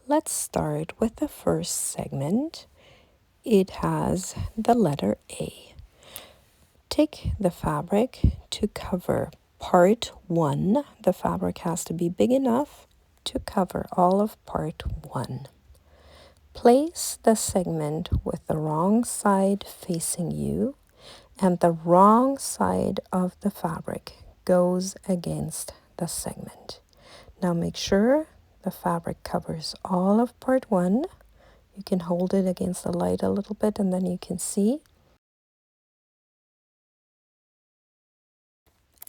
Let's start with the first segment. It has the letter A. Take the fabric to cover part 1. The fabric has to be big enough to cover all of part 1. Place the segment with the wrong side facing you, and the wrong side of the fabric goes against the segment. Now make sure the fabric covers all of part 1. You can hold it against the light a little bit and then you can see.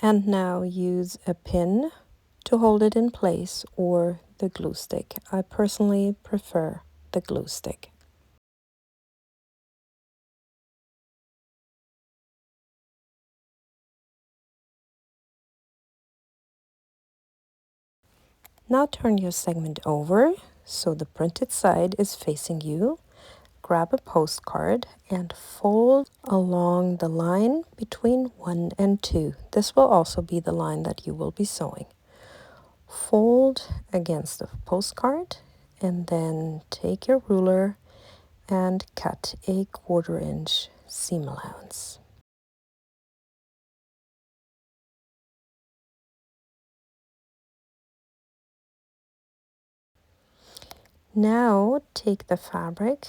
And now use a pin to hold it in place or the glue stick. I personally prefer the glue stick. Now turn your segment over so the printed side is facing you. Grab a postcard and fold along the line between 1 and 2. This will also be the line that you will be sewing. Fold against the postcard and then take your ruler and cut a 1/4 inch seam allowance. Now take the fabric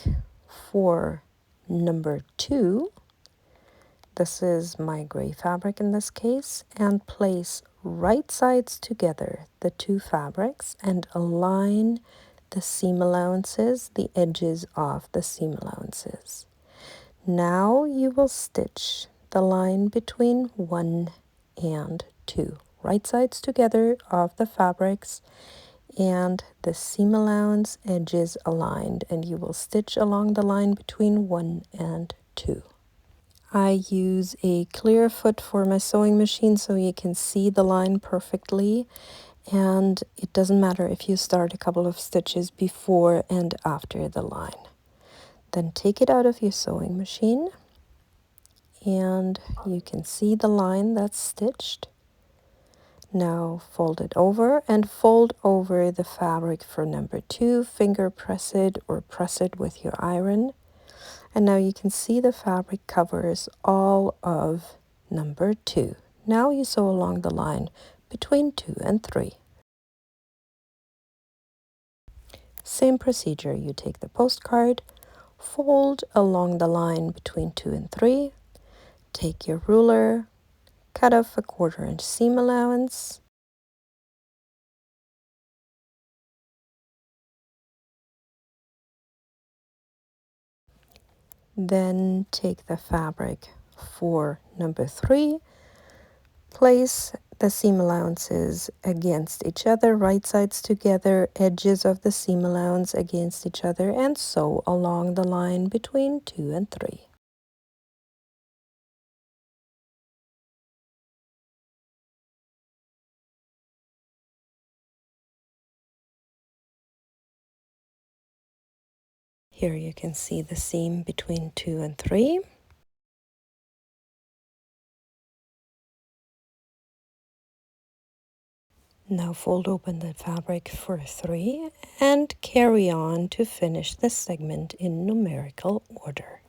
for number 2. This is my gray fabric in this case, and place right sides together the 2 fabrics and align the seam allowances, the edges of the seam allowances. Now you will stitch the line between 1 and 2, right sides together of the fabrics and the seam allowance edges aligned, and you will stitch along the line between 1 and 2. I use a clear foot for my sewing machine so you can see the line perfectly, and it doesn't matter if you start a couple of stitches before and after the line. Then take it out of your sewing machine and you can see the line that's stitched. Now fold it over and fold over the fabric for number 2. Finger press it or press it with your iron. And now you can see the fabric covers all of number 2. Now you sew along the line between 2 and 3. Same procedure, you take the postcard, fold along the line between 2 and 3, take your ruler, cut off a 1/4 inch seam allowance, then take the fabric for number 3, place the seam allowances against each other, right sides together, edges of the seam allowance against each other, and sew along the line between 2 and 3. Here you can see the seam between 2 and 3. Now fold open the fabric for 3 and carry on to finish the segment in numerical order.